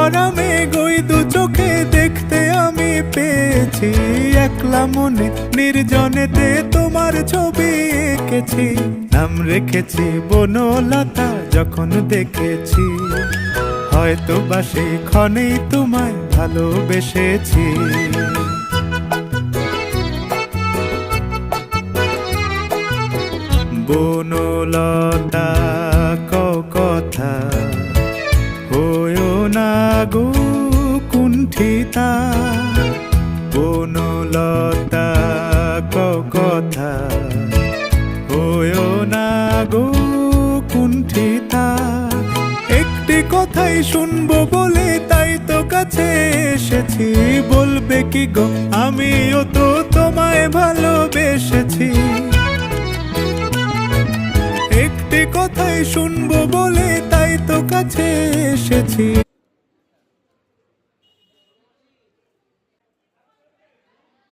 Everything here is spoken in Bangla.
ভরা মেঘ ওই দু চোখে দেখতে আমি পেয়েছি। একলা মনে নির্জনেতে তোমার ছবি এঁকেছি, নাম রেখেছি বনলতা যখন দেখেছি। হয়তো বা সেই ক্ষণেই তোমায় ভালোবেসেছি। বনলতা কথা হয়ো না গো কুণ্ঠিতা, বনলতা কথা হয়ো না গো কুণ্ঠিতা। একটি কথাই শুনবো বলে তাই তো কাছে এসেছি। বলবে কি গো আমিও তো তোমায় ভালোবেসেছি। একটি কথাই শুনবো বলে তাই তো কাছে এসেছি।